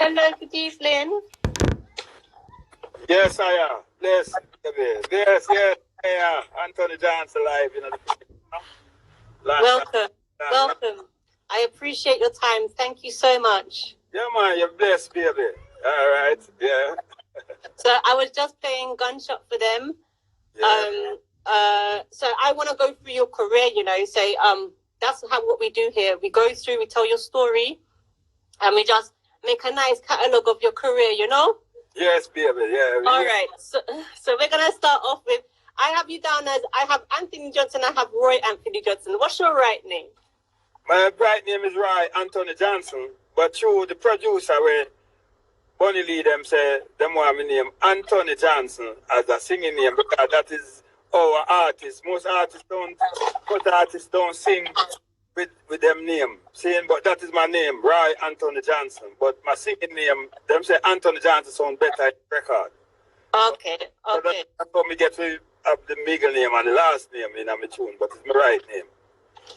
Hello, good evening. Yes, I am. Yes, yes, yeah. Anthony Johnson live in the Welcome, welcome. I appreciate your time. Thank you so much. Yeah, man, you're blessed, baby. All right, yeah. So I was just playing Gunshot for them. Yeah. So I want to go through your career. Say that's what we do here. We go through, we tell your story, and we just make a nice catalogue of your career. Yes, baby. Yeah. All right. So we're gonna start off with. I have you down as I have Anthony Johnson. I have Roy Anthony Johnson. What's your right name? My right name is Roy Anthony Johnson, but through the producer, when Bonnie Lee them say them want my name Anthony Johnson as a singing name because that is our artist. Most artists don't sing with them name. Saying, but that is my name, Roy Anthony Johnson. But my singing name, them say Anthony Johnson sound better in the record. Okay. So that's how me get to have the middle name and the last name in my tune, but it's my right name.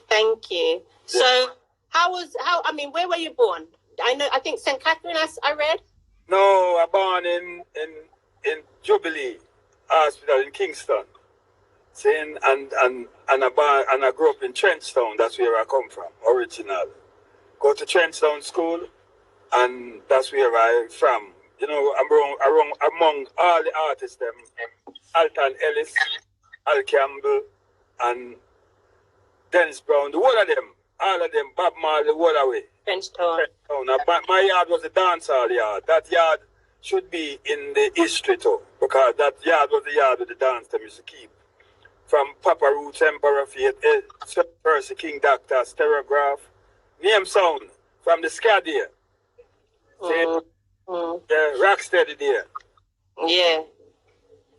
Thank you. Yeah. So where were you born? I think St. Catherine, I read. No, I born in Jubilee Hospital in Kingston. And I grew up in Trench Town. That's where I come from, original. Go to Trench Town School, and that's where I'm from. Among all the artists, them Alton Ellis, Al Campbell, and Dennis Brown, all of them, Bob Marley, all the way. Trench Town. Now, my yard was a dancehall yard. That yard should be in the history too, because that yard was the yard of the dance they used to keep. From Papa Roots, Emperor Faith, Percy King Doctor, Stereograph, name sound from the Scadia. Rocksteady there. Yeah.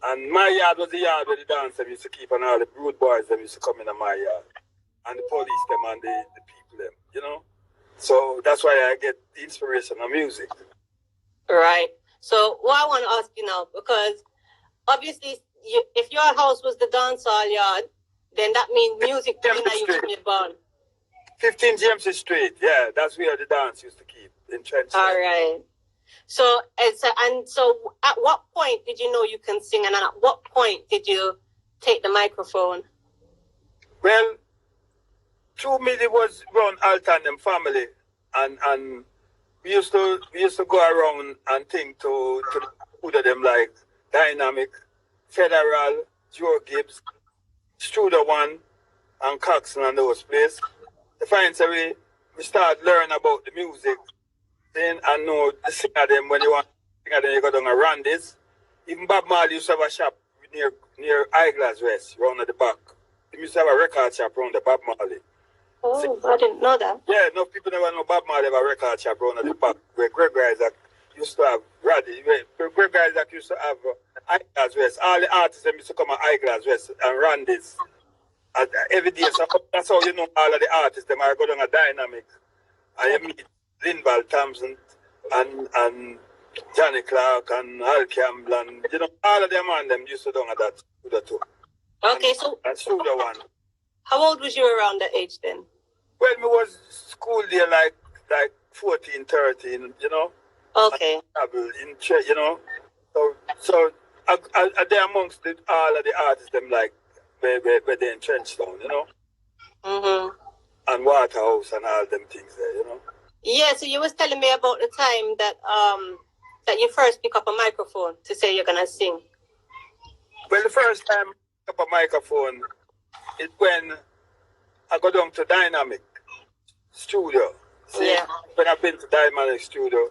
And my yard was the yard where the dance they used to keep, and all the rude boys that used to come in my yard. And the police them and the people them, So that's why I get the inspiration of music. Right. So what I want to ask you now, because obviously if your house was the dancehall yard, then that means music you born. 15 James Street, yeah, that's where the dance used to keep in Trench. All right. So at what point did you know you can sing, and at what point did you take the microphone? Well, through me it was around Alton and family, and we used to go around and think to the them like Dynamic, Federal, Joe Gibbs, Struder One, and Coxon and those places. To find a way, we start learning about the music. Then I know the singer them when you want to sing them, you go down and run this. Even Bob Marley used to have a shop near Eyeglass West, round at the back. He used to have a record shop around the Bob Marley. Oh, I didn't know that. Yeah, no people never know Bob Marley have a record shop around at the back where Greg Isaac used to have Greg Isaac used to have Eyeglass West. All the artists them used to come at Eyeglass West and run this every day. So that's how you know all of the artists them are going on a Dynamic. And you meet Linval Thompson and Johnny Clark and Al Campbell and all of them and them used to do that too. Okay, so that's the one. How old was you around that age then? Well, me was school there like 14, 13, Okay. In church, So I there amongst all of the artists them like where they in Trench Town, and Waterhouse and all them things there, Yeah, so you was telling me about the time that that you first pick up a microphone to say you're gonna sing. Well, the first time I pick up a microphone is when I go down to Dynamic Studio. Yeah. When I've been to Dynamic Studio,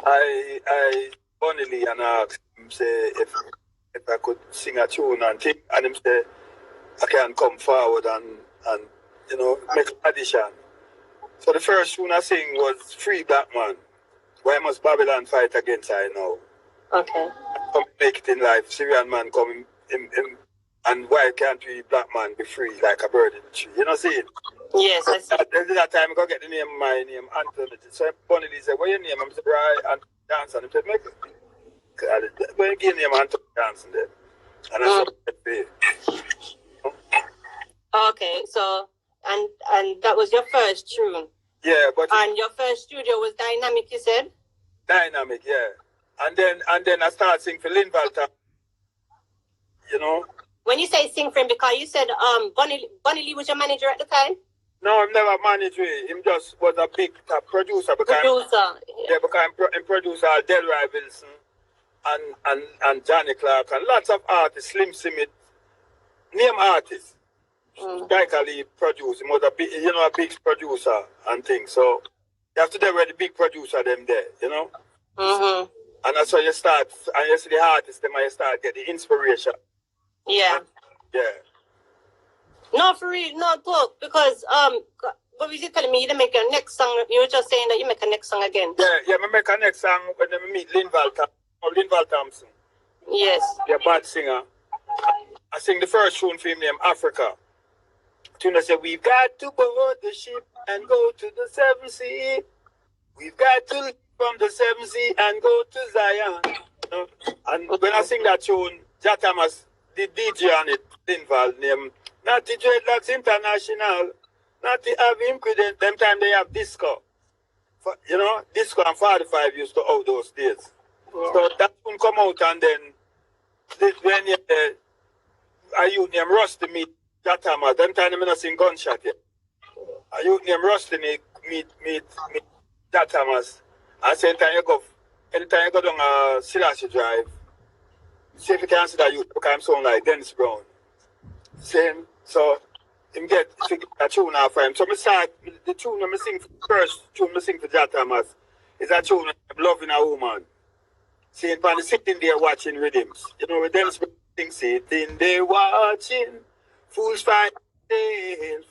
I Bonnie Lee and asked him say if I could sing a tune and think, and him say I can come forward and make an audition. So the first tune I sing was Free Black Man. Why must Babylon fight against I know? Okay. Come make it in life. Syrian man come in and why can't we black man be free like a bird in the tree? See it? Yes, I see. That time I go get my name Anthony. So Bonnie Lee said, what your name? I said, Brian and Johnson. He said, make it. When you give name Anthony Johnson then. And I said, okay, so and that was your first tune. Yeah, but and your first studio was Dynamic, you said? Dynamic, yeah. And then I start singing for Linval Town. You know? When you say sing for him, because you said Bunny Lee was your manager at the time? No, I'm never managed with him. Him just was a big top producer. Yeah, because I'm producer Delroy Wilson and Johnny Clark and lots of artists, Slim Simit, name artists. Striker Lee produced. He was a big, a big producer and things. So you have to do with the big producer them there, you know? Mm-hmm. And that's how you start, and you see the artists, them and you start get the inspiration. Yeah. Yeah. No, for real, no talk, because what was you telling me? You didn't make your next song. You were just saying that you make a next song again. Yeah, I make a next song when I meet Linval Thompson. Yes. The bad singer. I sing the first tune for him named Africa. Tune I said, we've got to board the ship and go to the seven sea. We've got to leave from the seven sea and go to Zion. You know? And when I sing that tune, Jack Thomas, the DJ on it, Linval, named Natty Dreadlocks International, Natty have him credit. Them time they have disco. Disco and 45 used to out those days. Yeah. So that tune come out and then when a youth named Rusty meet Jack Thomas, them time they not sing gunshot yet. A youth named Rusty meet Jack Thomas. And say anytime you go down Selassie Drive, see if you can see that youth because I'm sound like Dennis Brown. Same. So him get a tune off for him. So I start the tune I sing first tune I sing for Jack Thomas is a tune I'm loving a woman. Seeing pan sitting there watching rhythms. You know with Dennis Brown sitting there watching fools find themselves.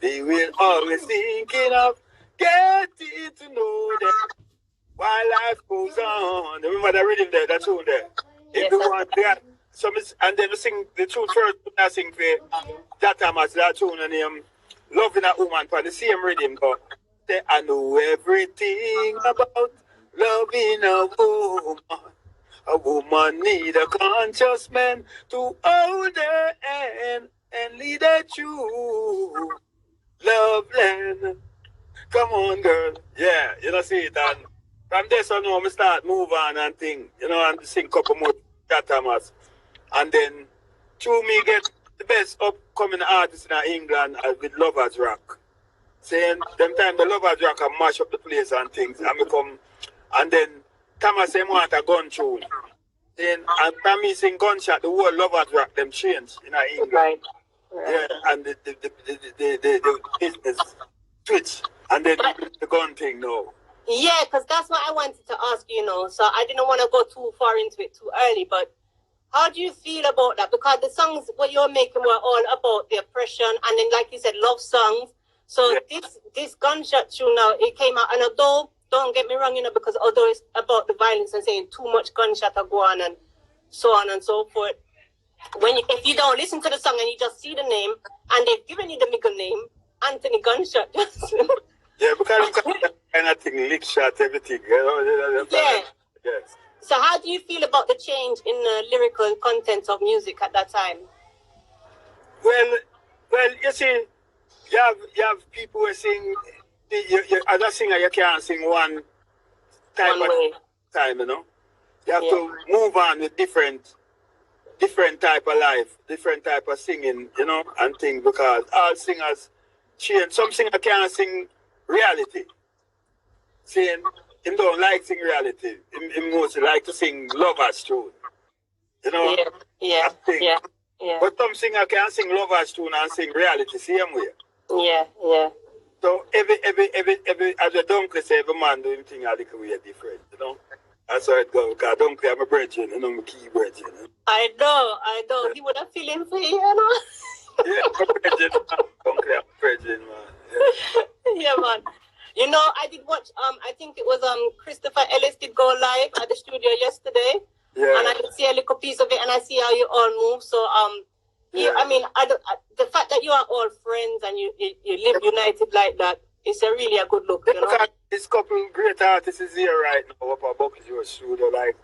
They will always thinking of getting to know them while life goes on. Remember that rhythm there, that tune there. Yes, everyone there. So and then we sing the tune first. I sing for that time as that tune and loving a woman for the same rhythm. But say I know everything about loving a woman. A woman need a conscious man to hold her hand and lead her through love land. Come on, girl. Yeah, see it. And from this on, I start move on and think, and sing a couple more that Thomas. And then, through me, get the best upcoming artists in England with Lovers Rock. Saying, them time the Lovers Rock and mash up the place and things. And then, Thomas say, want a gun tune. Then, and Tommy sing gunshot, the whole Lovers Rock, them change in England. Right. Yeah, and the business switch. And then the gun thing now. Yeah, because that's what I wanted to ask you, So I didn't want to go too far into it too early, but how do you feel about that? Because the songs what you're making were all about the oppression and then, like you said, love songs. So yeah. This gunshot tune now, it came out, and although, don't get me wrong, because although it's about the violence and saying too much gunshot are go on and so forth, if you don't listen to the song and you just see the name and they've given you the middle name, Anthony Gunshot. Yeah, because kind of thing, lick shot, everything. Yeah. Yes. So how do you feel about the change in the lyrical content of music at that time? Well, you see, you have people who sing. As a singer, you can't sing one type of time, You have to move on with different type of life, different type of singing, and things, because all singers change. Some singers can't sing reality. Saying him don't like sing reality. Him mostly like to sing lovers tune. Yeah. But some singer can sing lovers tune and sing reality same way. Yeah. So every as a donkey say, every man doing thing a little way different, That's how it goes. Because donkey I'm a brethren, my key brethren. I know. He would have feeling for you, Yeah, I'm a brethren, donkey I'm a brethren, man. Yeah, man. I did watch, I think it was Christopher Ellis did go live at the studio yesterday. Yeah. And I could see a little piece of it and I see how you all move. So, the fact that you are all friends and you live united like that, it's really a good look, Because this couple great artists is here right now up above your studio, like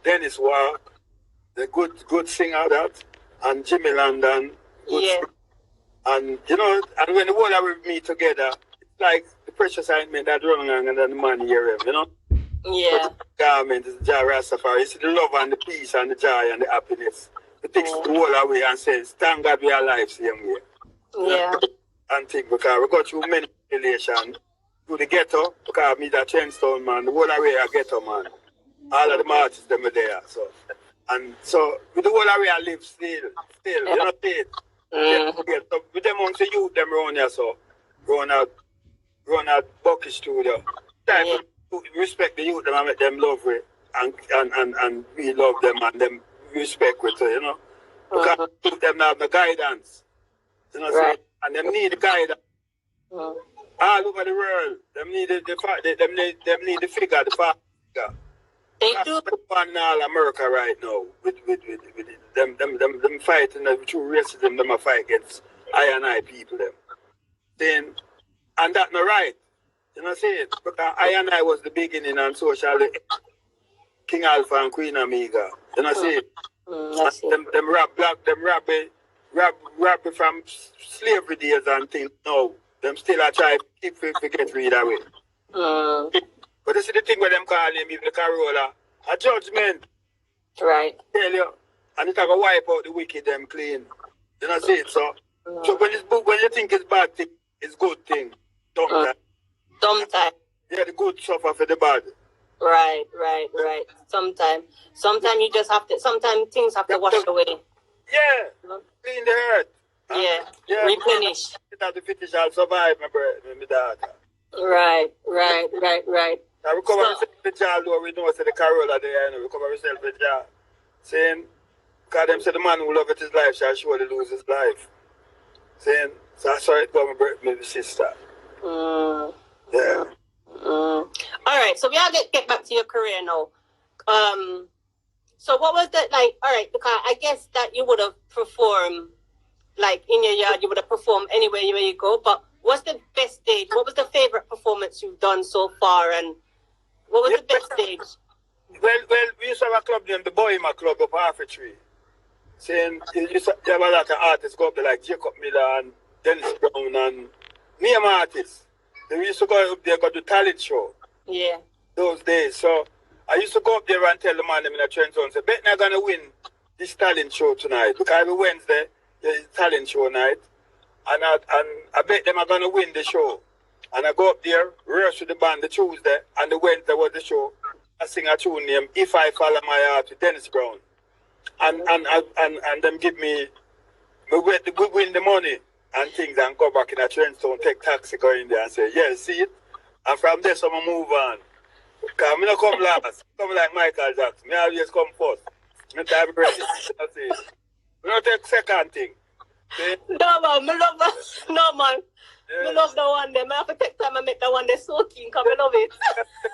Dennis Walk, the good singer that, and Jimmy London. And, and when the whole of we meet together, it's like the precious assignment that run along and then the man hear him, Yeah. Garment is Jah Rastafari. It's the love and the peace and the joy and the happiness. It takes the whole away and says, thank God we are alive, same way. Yeah. And think because we got through many relations. Through the ghetto, because me that Trench Town man, the whole away a ghetto man. All of the artists them are there. So with the whole area I live still, you know it. So with them amongst the youth them around here, so run out Bucky Studio. Time to respect the youth them and make them love it and we love them and them respect with it, you know. Because them have the guidance. You know, right. And them need the guidance. All over the world. Them need the figure, the father figure. They do. In all America right now with them fighting through racism, them a fight against I and I people them. Then and that not right. You know what I'm saying? Because I and I was the beginning and social King Alpha and Queen Omega. You know what I'm saying? Them rap from slavery days and things. No, them still a try to keep get rid of it. But this is the thing where them call him even the Carola. A judgment. Right. Tell you. And it's going to wipe out the wicked them clean. You know what I'm saying? So when you think it's bad thing, it's good thing. Sometimes. Yeah, the good suffer for the bad. Right. Sometimes you just have to, sometimes things have to wash away. Yeah. Clean the earth. Yeah. Replenish. The fittest shall survive, my daughter. Right. Now we cover ourselves with jail, though we know it's the Carola there, you know, we cover ourselves with jail. Saying, because them say the man who loveth his life shall surely lose his life. Saying, so I saw it go my sister. Yeah. All right, so we are get back to your career now. So what was that like? All right, because I guess that you would have performed, like in your yard, you would have performed anywhere where you go, but what's the best stage? What was the favorite performance you've done so far, and what was the best stage? Well, we used to have a club named the Bohema Club up half a tree. Saying, you used to have a lot of artists go up there like Jacob Miller and Dennis Brown and name artists. They used to go up there, go to talent show. Yeah. Those days. So I used to go up there and tell the man them in a Trench Town, say, bet not gonna win this talent show tonight. Because every Wednesday, there's talent show night. And I bet them are gonna win the show. And I go up there, rehearse with the band the Tuesday, and the Wednesday was the show. I sing a tune named If I Follow My Heart with Dennis Brown. And them give me, we win the money and things and go back in a Trench Town, take taxi, go in there and say, yeah, see it? And from there, so I move on. Because I don't come last. I come like Michael Jackson. I always come first. I don't take second thing. See? No, man, I love that. No, man. Yeah. I love that one there. I have to take time and make that one there so keen because I love it.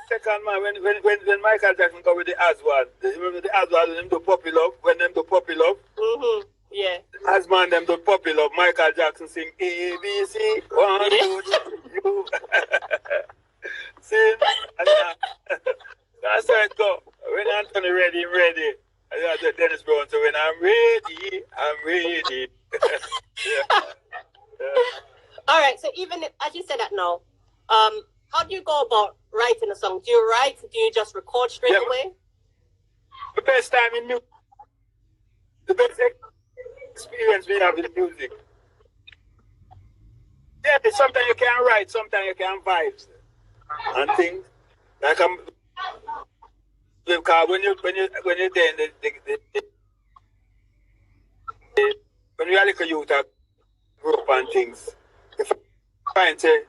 Second, man, when Michael Jackson go with the Aswan, remember the Aswan, them do Puppy Love, when them do Puppy Love? Yeah. Asman, them do Puppy Love, Michael Jackson sing A, B, C, 1, 2, 3, you. See? That's how it go. When Anthony ready, I'm ready. I said Dennis Brown, so when I'm ready, I'm ready. Yeah. All right, so even if, as you said that now, how do you go about writing a song? Do you write? Do you just record straight away? The best time in music, the best experience we have in music. Yeah, sometimes you can write, sometimes you can vibe and things. Like because when you're there, when you are like a youth group and things, if I find say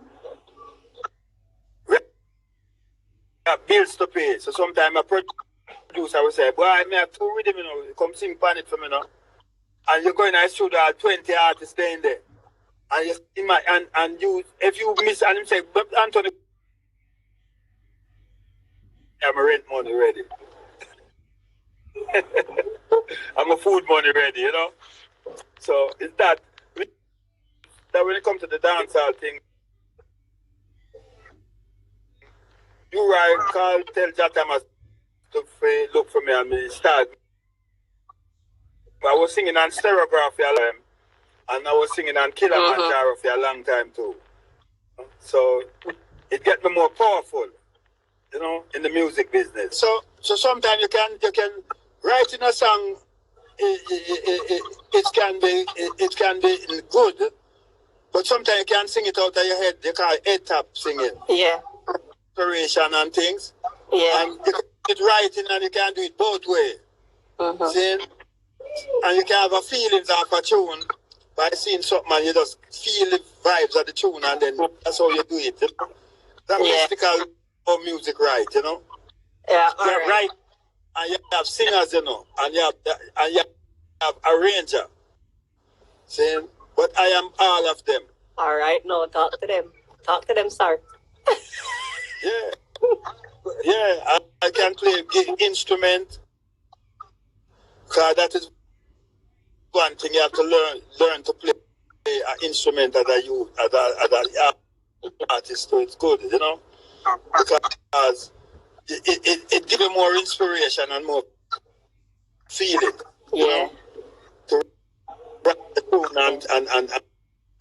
bills to pay, so sometimes a producer will say, boy, I may have two rhythm, you know, come sing pan it for me now. And you're going to studio 20 artists staying there. And you and you if you miss and him say, but Anthony, I'm a rent money ready. I'm a food money ready, you know. So it's that when it comes to the dancehall thing, you right, call, tell Jatamas to look for me and me start. I was singing on Stereography a long time, and I was singing on Kilimanjaro for a long time too. So it gets me more powerful. you know, in the music business. So sometimes you can write in a song. It can be good, but sometimes you can't sing it out of your head. You call it head tap singing. Yeah. Inspiration and things. Yeah. And you can do it writing and you can do it both ways. See? And you can have a feelings of a tune by seeing something and you just feel the vibes of the tune and then that's how you do it. You know? That mystical music right, you know? Yeah, you have right and you have singers, you know, and you have arranger. See? But I am all of them. All right, no, talk to them. Talk to them, sir. Yeah. Yeah, I can play instrument. Because that is one thing you have to learn to play an instrument as an artist, so it's good, you know, because it gives you more inspiration and more feeling, you know, to write the tune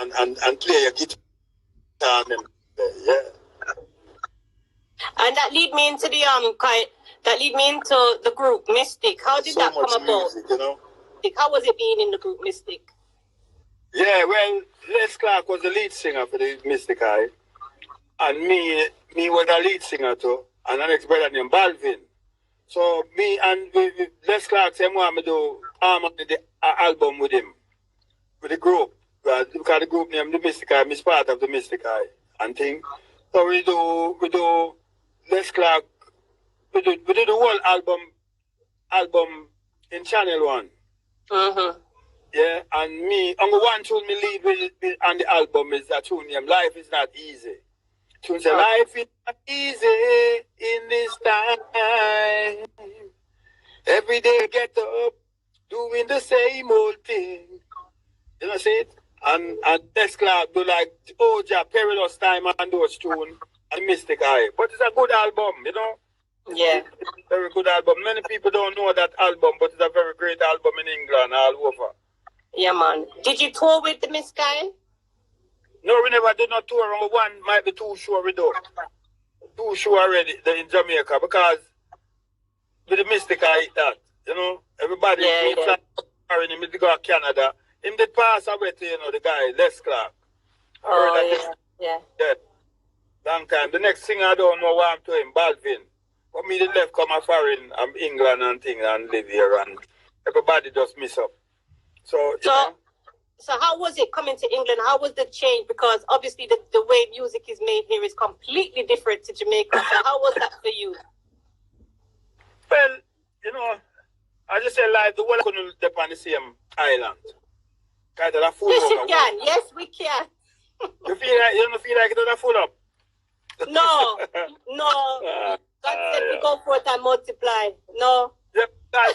and play your guitar and And that lead me into the the group Mystic. How did that come about? Music, you know? How was it being in the group Mystic? Yeah, well, Les Clark was the lead singer for the Mystic Eye. And me was the lead singer too. And an ex-brother named Balvin. So me and Les Clark said, want me to do the album with him. With the group. Because the group name the Mystic Eye, is part of the Mystic Eye and thing. So we do Les Clark, we do the whole album in Channel 1. Yeah, and me, only one tune me lead with on the album is that tune named Life is Not Easy. Tune say, life is not easy in this time. Every day get up, doing the same old thing. You know, see it? And Les Clark do like Oja, Perilous Time and those tunes and Mystic Eye. But it's a good album, you know? Yeah. It's a very good album. Many people don't know that album, but it's a very great album in England all over. Yeah, man. Did you tour with the Miss Guy? No, we never did not tour. Only one might be too sure we do. Too sure already in Jamaica because with the Mystic Eye that, you know, everybody foreign him to go to Canada. Him did pass away to, you know, the guy, Les Clark. Yeah. Long time. The next thing I don't know what I'm to him, Balvin. But me the left come a foreign England and thing and live here and everybody just miss up. So how was it coming to England? How was the change? Because obviously the way music is made here is completely different to Jamaica. So how was that for you? Well, you know, I just say like the world couldn't step on the same island. Yes, you can. Yes, we can. You don't feel like it doesn't full up? No. God said we go forth and multiply. No. Yeah, God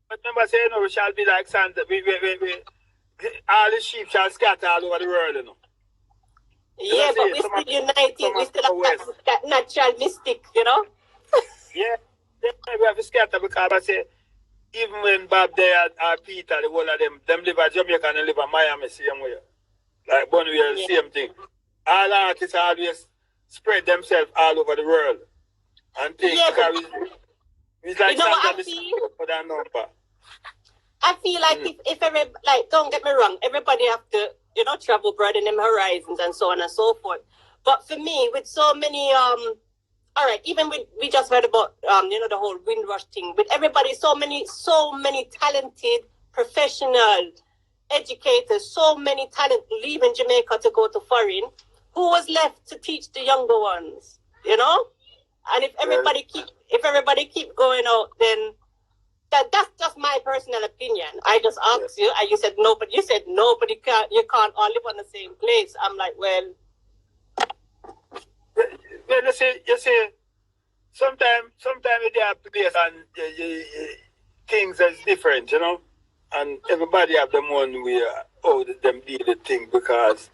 remember saying, we shall be like Santa. All the sheep shall scatter all over the world, you know. Yeah, but we're still united. We still have that natural mystic, you know? Yeah, we have to scatter because I say, even when Bob there and Peter, the whole of them live at Jamaica and they live at Miami, same way. Like Bonnie, same thing. All artists always spread themselves all over the world. And things because it's like you know what I feel? For that number. I feel like if don't get me wrong, everybody have to, you know, travel, broaden them horizons and so on and so forth. But for me, with so many, all right, even we just heard about, you know, the whole Windrush thing. With everybody, so many talented, professional, educators, so many talent leaving Jamaica to go to foreign. Who was left to teach the younger ones? You know, and if everybody keep going out, then. That's just my personal opinion. I just asked you, and you said nobody. You said nobody can't. You can't all live on the same place. I'm like, well, you see, sometimes they have place and things is different, you know, and everybody have them one way how them deal the thing because,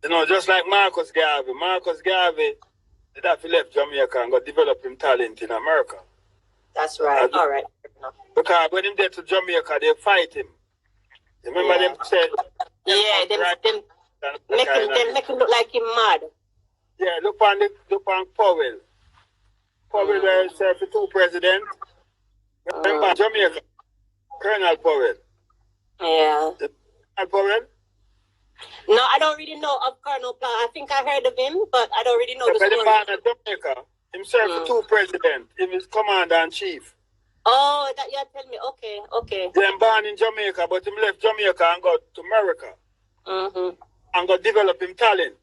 you know, just like Marcus Garvey. Marcus Garvey, did have to left Jamaica and got develop him talent in America. That's right. All right. Because when him get to Jamaica, they fight him. You remember them said? Yeah, them make him look like him mad. Yeah, look on Powell. Powell were served for 2 presidents. Remember Jamaica, Colonel Powell. Yeah. Colonel Powell? No, I don't really know of Colonel Powell. I think I heard of him, but I don't really know the story. Man at Jamaica, himself for 2 presidents. He was commander-in-chief. Oh, that you tell me. Okay, okay. Then born in Jamaica, but he left Jamaica and got to America. And got develop him talent.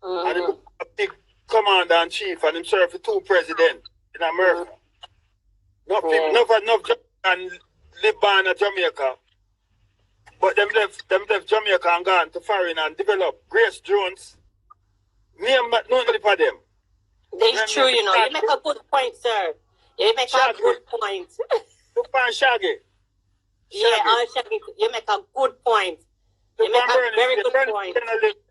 And he was a big commander-in-chief and him served for 2 presidents in America. Enough Jamaican live born in Jamaica. But them left Jamaica and gone to foreign and develop. Grace Jones, name not none of them. That's true, you know. You make a good point, sir. You make Shaggy. A good point. Look on Shaggy. Yeah, Shaggy. You make a good point. You make a very good point.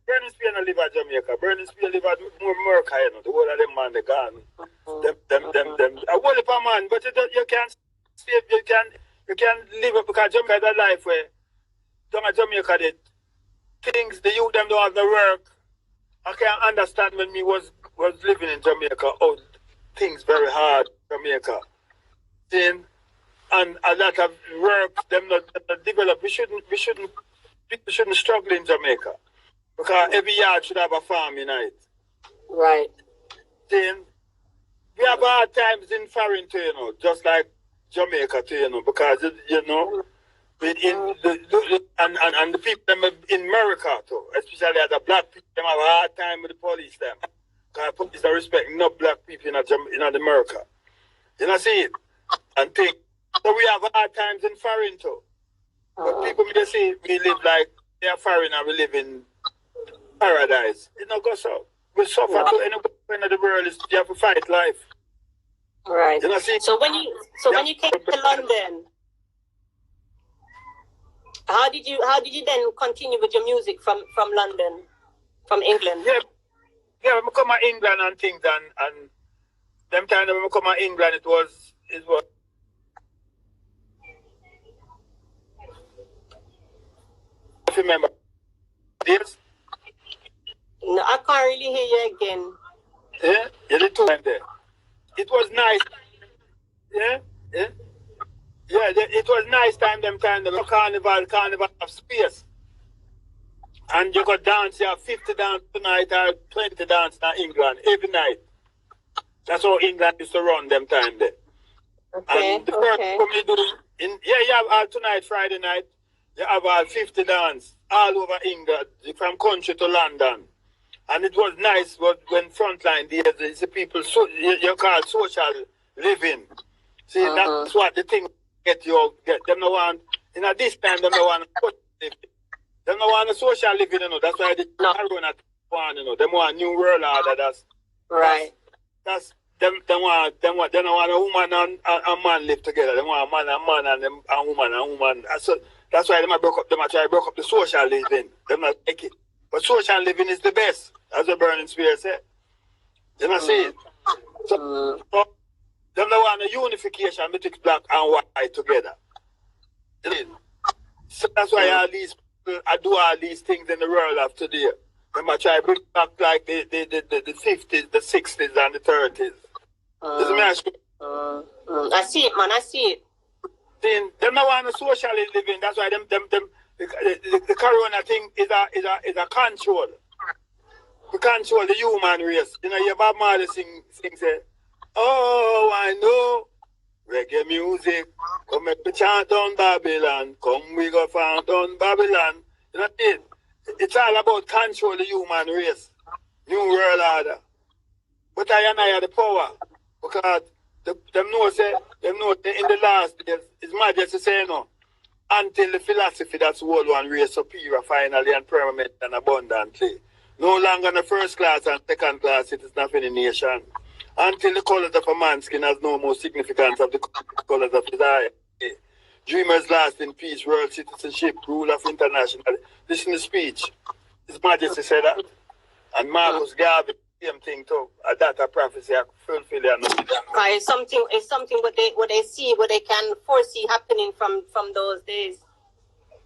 Burning Spear live at Jamaica. Burning Spear live at America, you know. The whole of them man, they gone. Them. A whole of a man, but you can't live up because Jamaica is a life where down at Jamaica, the youth them don't have the work. I can't understand when me was living in Jamaica, oh, things very hard in Jamaica. Then, and a lot of work them not develop. We shouldn't struggle in Jamaica. Because every yard should have a farm in it. Right. Then we have hard times in foreign too, you know, just like Jamaica too, you know, because you know and the people them in America too, especially as the black people, them have a hard time with the police them. Because police don't respect no black people in America. You know, see it? And think. So we have hard times in foreign too. But people may say we live like they are foreign and we live in paradise. It not go so. We suffer to anywhere in the world. You have to fight life. Right. You know, see? So when you came to London, how did you then continue with your music from London, from England? Yeah, when I come to England and things and them time when I come to England it was if you remember this? No, I can't really hear you again. Yeah, you did 2 times there. It was nice. Yeah. It was nice time them carnival of space. And you got dance, you have 50 dance tonight or 20 dance in England every night. That's how England used to run them time there. Okay. And the first time you do you have all tonight, Friday night, you have all 50 dance all over England, from country to London. And it was nice when frontline days, the people you call social living. See, that's what the thing get them no want. This time them no want social living. Them no want a social living, you know. That's why they corona one, you know. Them want new world order. That's right. That's them want they don't want a woman and a man live together. They want a man and a woman. So that's why they might try to break up the social living. They not take it. But social living is the best, as the Burning Spear said. You know, see it? So them don't want a unification between black and white together. So that's why all these people do all these things in the world of today. They might try to bring back like the 50s, the 60s, and the 30s. I see it, man. I see it. Then them don't want a social living. That's why the corona thing is a control. We control the human race. You know, your Bob Marley sing say, oh, I know reggae music. Come make me chant on Babylon. Come we go found on Babylon. You know it? It's all about control the human race. New world order. But I have the power. Because them know in the last days, it's Majesty say no. Until the philosophy that's world one race superior finally and permanent and abundantly. No longer in the first class and second class citizens of any nation. Until the colours of a man's skin has no more significance of the colours of his eye. Dreamers last in peace, world citizenship, rule of international. Listen to the speech. His Majesty said that. And Marcus Garvey, same thing too. That a prophecy fulfilling. It's something what they see, what they can foresee happening from those days.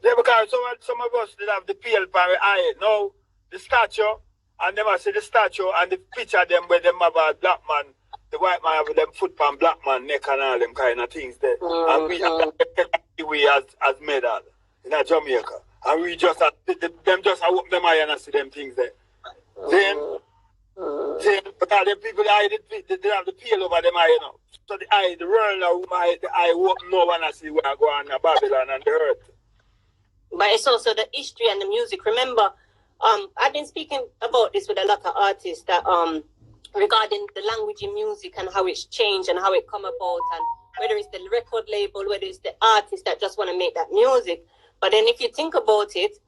Yeah, because some of us did have the pale by eye. Now the statue, and them I see the statue and the picture of them where them have a black man the white man have them foot pan black man neck and all them kind of things there. And we as medal in Jamaica. And we just them just open them eye and see them things there. Then but all the people they have the peel over them eye, you know. So the world now the eye open no one see where I go on Babylon and the earth. But it's also the history and the music. Remember, I've been speaking about this with a lot of artists that regarding the language in music and how it's changed and how it come about, and whether it's the record label, whether it's the artists that just want to make that music. But then if you think about it,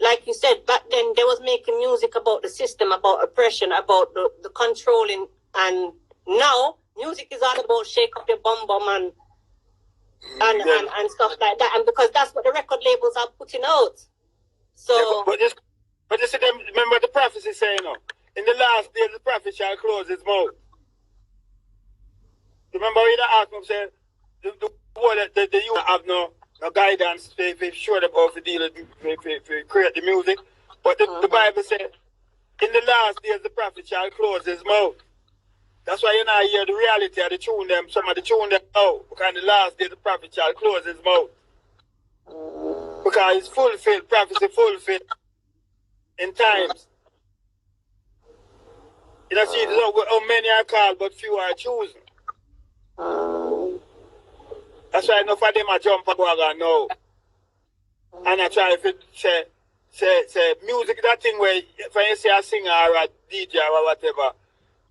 like you said, back then they was making music about the system, about oppression, about the controlling, and now music is all about shake up your bum bum and stuff like that, and because that's what the record labels are putting out. So but you see them, remember the prophecy saying, in the last days the prophet shall close his mouth. Remember when the asked him, say the youth have no guidance to show them how to deal with to create the music. But the Bible said, in the last days the prophet shall close his mouth. That's why you now hear the reality of the tune them, some of the tune them now. Because in the last days the prophet shall close his mouth. Because it's fulfilled, prophecy fulfilled in times. You know, see, how many are called, but few are chosen. That's why enough of them are jump and go now. And I try to say music, that thing where when you say a singer or a DJ or whatever,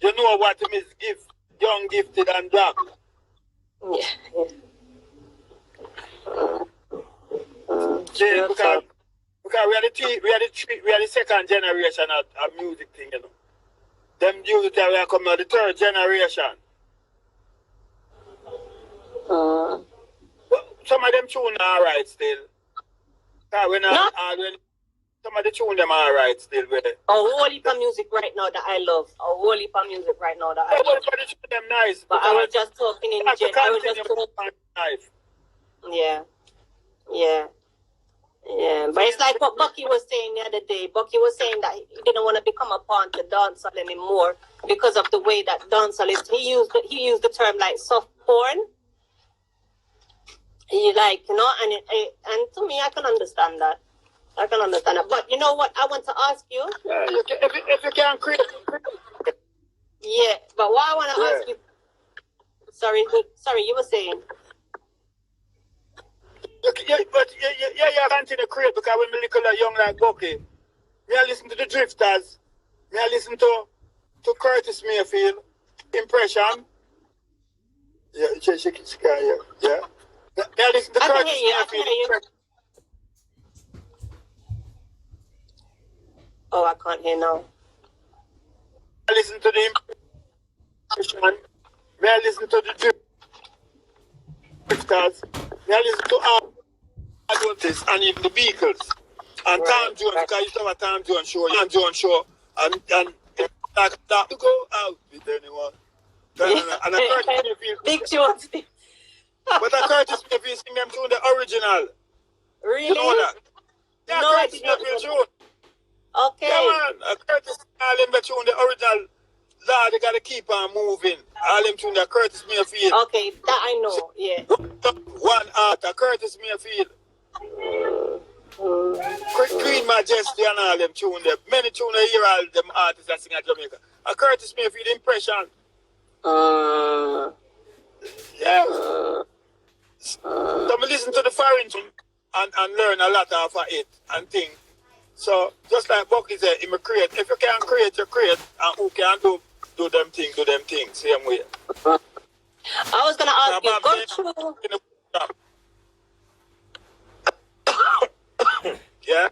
you know what it means, young, gifted and black. Yeah. Because we are the second generation of music thing, you know. Them youth that we are coming out the third generation. Some of them tune are alright still. Some of the tune them are alright still. A whole heap of music right now that I love. A whole heap of music right now that I love. But the them nice. But I was just talking in general. I was just talking. Yeah. But it's like what Bucky was saying the other day. Bucky was saying that he didn't want to become a part of dancehall anymore because of the way that dancehall is. He used the term like soft porn. And to me, I can understand that. But you know what? I want to ask you. Yeah, if you can create. Yeah, but what I want to ask you. Sorry, you were saying. Yeah, but you continue to create because when we look young like Bucky, me I listen to the Drifters, me I listen to Curtis Mayfield, Impression. Yeah, she can hear. Yeah. Me I listen to Curtis Mayfield. Oh, I can't hear now. I listen to the Impression. Me I listen to the Drifters. Me I listen to all and even the Beatles and Tom Jones, because I used to have a Tom Jones show, and like that to go out with anyone. And I Curtis Mayfield. Big Jones. But I Curtis Mayfield sing them tune the original. Really? You know that? Yeah, No, Curtis Mayfield tune. Okay. Yeah, man. Curtis all them tune the original. Lord, they gotta keep on moving. All them tune the Curtis Mayfield. Okay, that I know. Yeah. One art, Curtis Mayfield. Queen Majesty and all them tune them. Many tune hear all them artists that sing at Jamaica. Curtis Mayfield Impression. Yeah. So I listen to the foreign tune and learn a lot of it and think. So just like Bucky said, he may create. If you can create, you create. And who can do them things, same way. I was gonna ask you, go through. Yeah.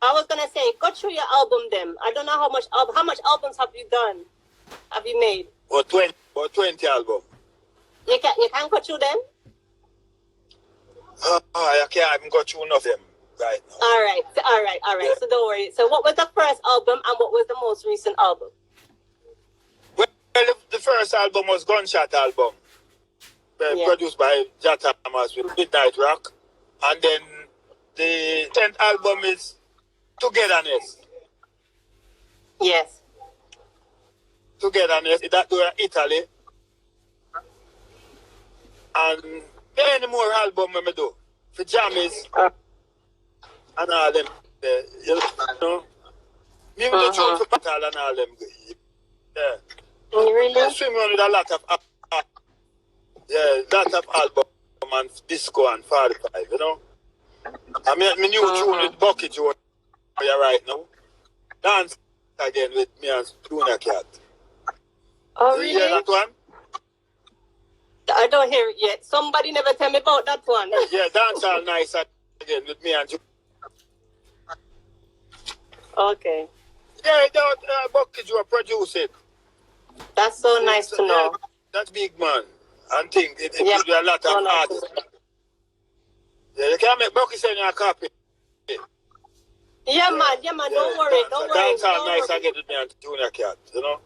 I was gonna say, go through your album then. I don't know how much albums have you done? Have you made? Or 20 albums. You can go through them? I can't even go through none of them right now. All right. Yeah. So don't worry. So what was the first album and what was the most recent album? Well, the first album was Gunshot album. Produced by Jata Thomas with Midnight Rock. And then the 10th album is Togetherness. Yes. together and that do in Italy. And many more albums I do. For jammies and all them. You know? Me with the tune for Patal and all them. Yeah. Really? I swim on with a lot of album and disco and 45, you know. I mean, my new tune with Bucket you right now. Dance again with me and Tuna Cat. Oh, You really? hear that one? I don't hear it yet. Somebody never tell me about that one. Yeah, dance all nice again with me and Okay. yeah, that Bucket you produce it. That's so nice to know. That's big man. And think it Yeah, gives you a lot of so nice artists. Yeah, you can make Bucky send you a copy. Yeah, man, don't worry, don't worry. Dance all Don't nice worry. again with me and Tuna Cat, you know?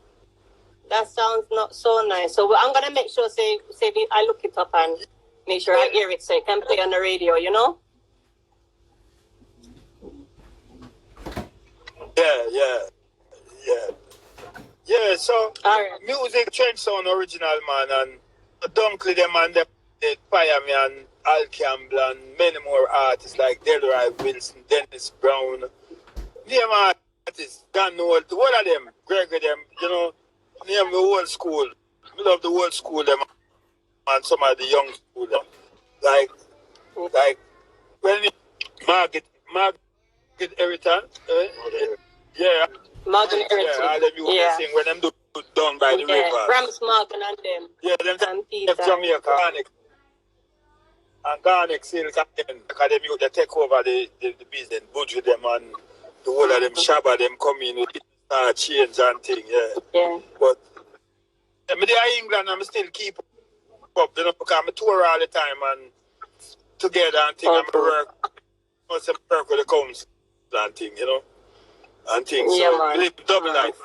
That sounds not so nice. So I'm gonna make sure I look it up and make sure I hear it so it can play on the radio, you know? Yeah, so All right. music Trench Town original man and Dunkley them and them Fire Me and Al Campbell and many more artists like Delroy Wilson, Dennis Brown. Them artists, Dan Noel, all of them, Gregory them, you know, name the old school. We love the old school them and some of the young school them. Like when Margaret Eriton, yeah. Morgan Yeah, Erickson. all them you sing when them do down by the river. Rams Morgan and them. Yeah, them And Peter. Jamaica, Garnick Silk again, because them you they take over the business, budge with them and the whole of them shabba them come in with change and thing, Yeah. But I'm there in England and I still keep up, you know, because I tour all the time and together and thing, and I work with the council and thing, you know. And things. Yeah, so man. live double life.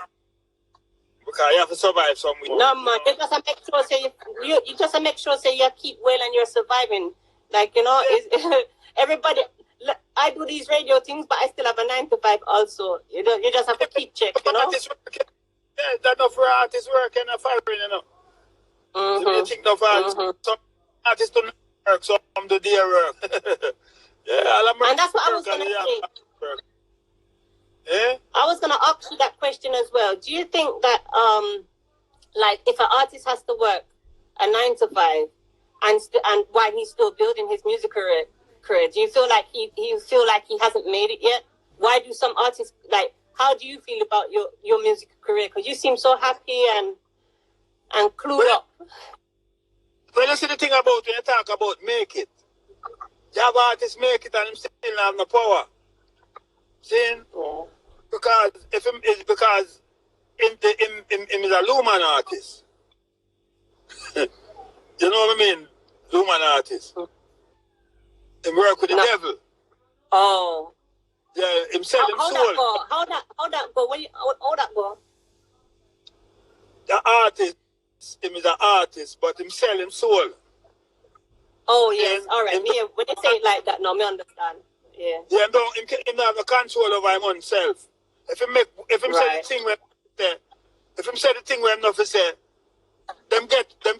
Because you have to survive somewhere. No, man, you just make sure say you just make sure say you keep well and you're surviving. Like, you know, everybody. I do these radio things, but I still have a 9 to 5 also. You know, you just have to keep check, you know. Artists working. Yeah, that's not for artists working and firing, you know. You think of artists, some artists don't work, some do their work. And that's what I was gonna say. Yeah? I was gonna ask you that question as well. Do you think that like if an artist has to work a 9 to 5 and while he's still building his music career, do you feel like he hasn't made it yet? Why do some artists how do you feel about your music career? Because you seem so happy and clued up. Well, you see the thing about when you talk about make it. You have artists make it and him still don't have no power. See? Yeah. Because him is a Luman artist. You know what I mean? Luman artist. Him work with the devil. Oh. Yeah, him sell him soul. How that go? How that go? The artist, him is an artist, but him sell him soul. Oh yes, all right. Yeah, when they say it like that, no, me understand. Yeah. Yeah, him have a control over him own self. If him say the thing where him not to say, them take him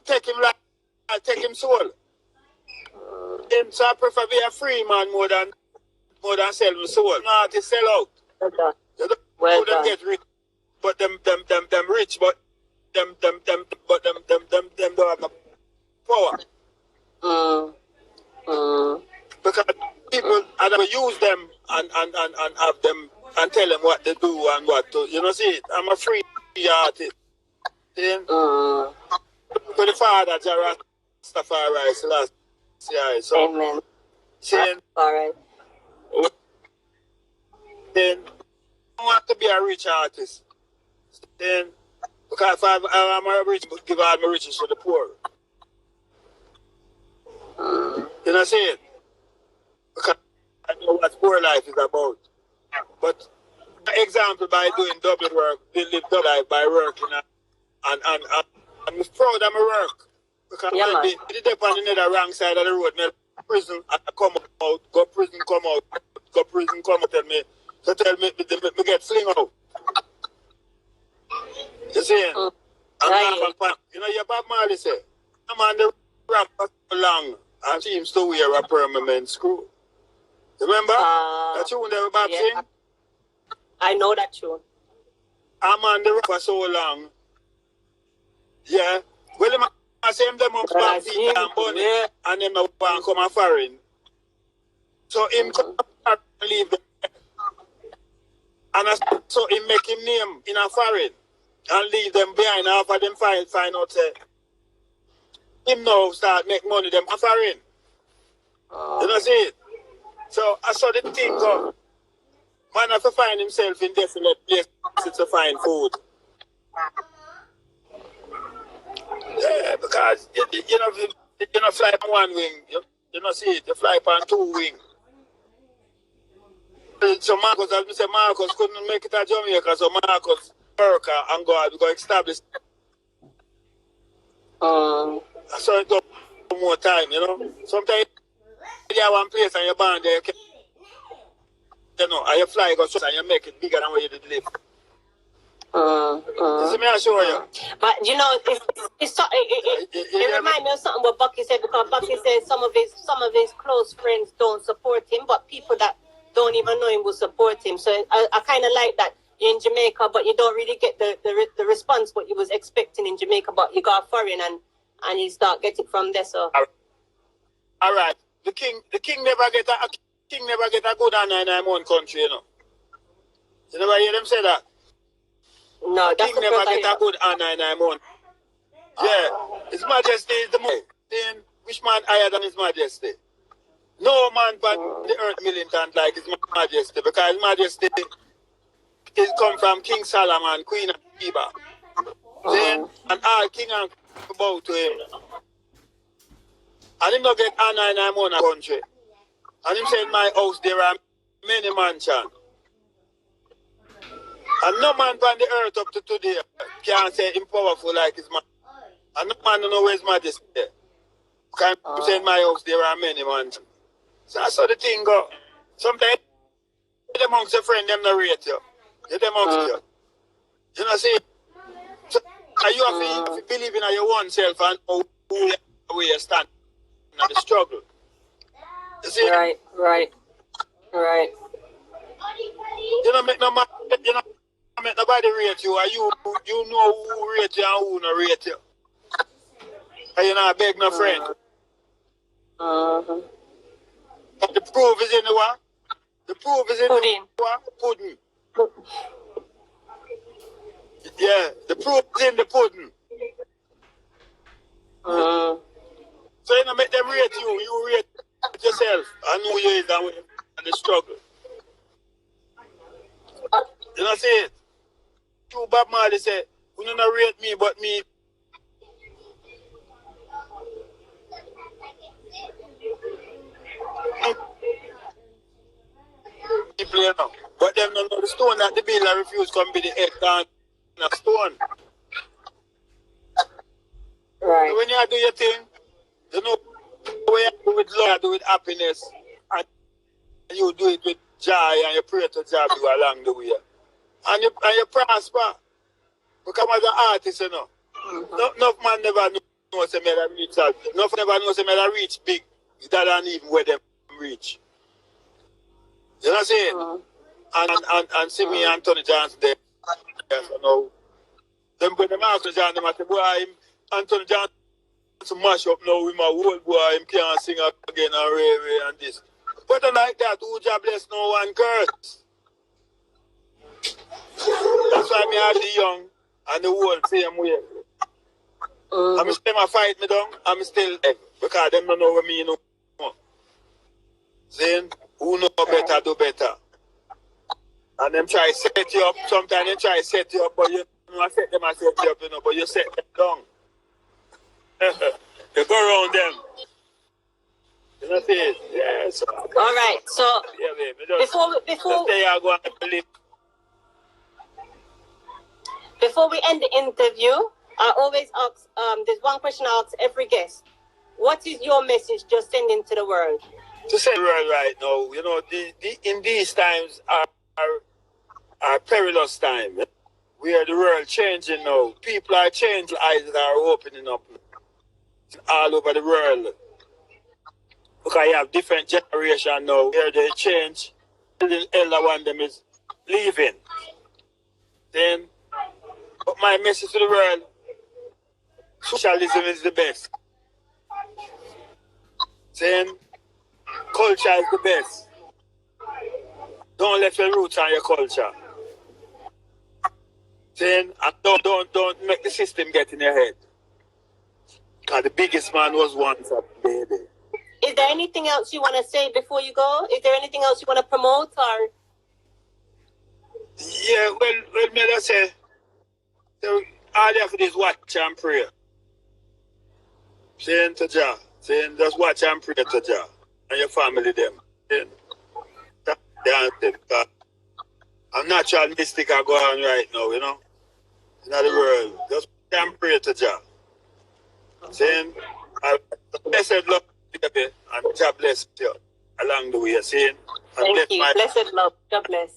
take him soul. So I prefer be a free man more than sell him soul. Not to sell out. Okay. Well them get rich, but them rich, but them don't have no power. Because people either use them and have them and tell them what they do and what to, you know, see it. I'm a free artist. See? To the Father, Jah Rastafari, Selassie. So, amen. See? All right. Then I want to be a rich artist. Then because if I'm a rich, give all my riches to the poor. You know, see it? Because I know what poor life is about. But example, by doing double work, they live double life by working and I'm proud of my work. Because I did it on the wrong side of the road, me prison, I come out, go prison, come out, tell me me get fling out. You see? And you know, your Bob Marley say, I'm on the rap for so long and seems to wear a permanent screw. Remember? That tune that Bob sing? I know that tune. I'm on the rap for so long. Yeah. Well, I say them up back Peter and Bunny, and them no want come a foreign. So him come and leave them. And so him make him name in a foreign and leave them behind. After them find out him now start make money them a foreign. You know see it? So I saw the thing go. Man have to find himself in desolate places to find food. Yeah, because you know fly on one wing. You know see it, you fly on two wings. So Marcus couldn't make it at Jamaica, so Marcus America and go establish. So it took more time, you know. Sometimes you have one place and you're born there, you know, and you fly go and you make it bigger than where you did live. You see me, I show you. But you know, it reminds me of something what Bucky said, because Bucky said some of his close friends don't support him, but people that don't even know him will support him. So I kind of like that you're in Jamaica, but you don't really get the response what you was expecting in Jamaica, but you got foreign and you start getting from there. So all right, the king never get a good honor in our own country, you know. You never hear them say that. No, that's king never get a good honor in our own. Yeah, His Majesty is the most. Then which man higher than His Majesty? No man on the earth militant like His Majesty, because His Majesty is come from King Solomon, Queen of Sheba. Then and all king and bow to him. And him not get honor in our own country. And him say in my house there are many mansions. And no man on the earth up to today can say him powerful like his man. And no man don't know where His Majesty is. Because him say in my house there are many mansions. So that's how the thing go. Sometimes the amongst your friend, them not rate you. You're amongst you. You know, see? So you have to believe in your own self and know where you stand in the struggle. You see? Right. You know, make nobody rate you, and you know who rate you and who not rate you. And you not beg no friend. But the proof is in the what? The proof is in the what? Pudding. Yeah, the proof is in the pudding. So you know, make them rate you rate yourself and who you is and the struggle. You know, see it? True Bob Marley say, you don't rate me, but me. People, you know. But them don't know the stone that the builder refused come be the head down in a stone. Right. So when you do your thing, you know, when you do it with love, you do it with happiness, and you do it with joy, and you pray to God you along the way. And you prosper. Because as an artist, you know, no man never knows them that reach out. No man never knows them that reach big than even where them reach. You know what I'm saying? And see me Anthony Johnson there. Yes, I know. Them when them Anthony Johnson, them I say, boy, Anthony Johnson mash up now with my whole boy, him can't sing again and Ray and this. But like that, who just bless no one curse. That's why me have the young and the old same way. I'm still my fight me down, I'm still because them don't know what me know. Then who know better do better. And them try to set you up, sometimes they try to set you up, but you know, I set them, you up, you know, but you set them down. You go around them. You know what I'm saying? Yeah, so. All right, so yeah, baby, before stay here, go and live. Before we end the interview, I always ask, there's one question I ask every guest. What is your message just sending to the world? To send the world right now, you know, in these times are perilous times. where the world changing now. People are changing, eyes are opening up all over the world. Because you have different generation now where they change. The elder one them is leaving. Then, but my message to the world, socialism is the best. Then, culture is the best. Don't let your roots on your culture. Then, and don't make the system get in your head. Because the biggest man was once a baby. Is there anything else you want to say before you go? Is there anything else you want to promote or? Yeah, well, may I say, so all you have to do is watch and pray. Saying to Jah, saying just watch and pray to Jah and your family them. Then that's the answer. Because a natural mystic are going on right now, you know, in the world. Just watch and pray to Jah. Saying, blessed love, baby, and Jah bless you along the way. Saying, and Thank you. Blessed love. God bless.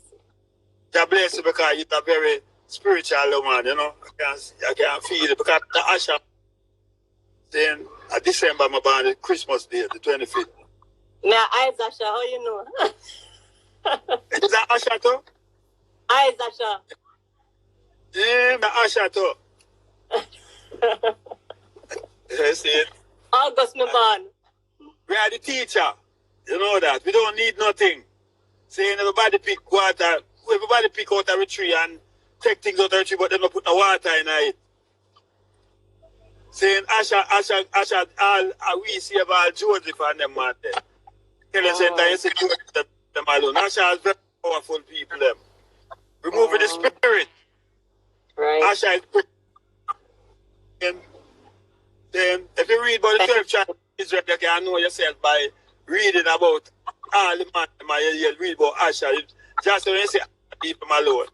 God bless you because you're a very spiritual man, you know. I can feel it because the Asha, then at December, my born Christmas Day, the 25th. Now, eyes Asha, how you know? Is that Asha too? Eyes Asha. Yeah, my Asha too. You see it? August, me born. We are the teacher. You know that. We don't need nothing. Saying everybody pick water. Everybody pick out of a tree and take things out of a tree, but they don't put no water in it. Saying Asha, all we see about Joseph and them man there. Tell us that you see them alone. Asha is very powerful people them. Removing the spirit. Right. Asha is pretty. Then if you read about the 12 tribes of Israel, you can know yourself by reading about all the man you read about Asha. Just when you say leave them alone.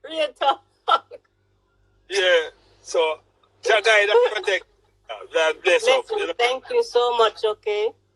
Real talk. Yeah. So, Jah guide and protect. God bless up. Thank you so much, okay?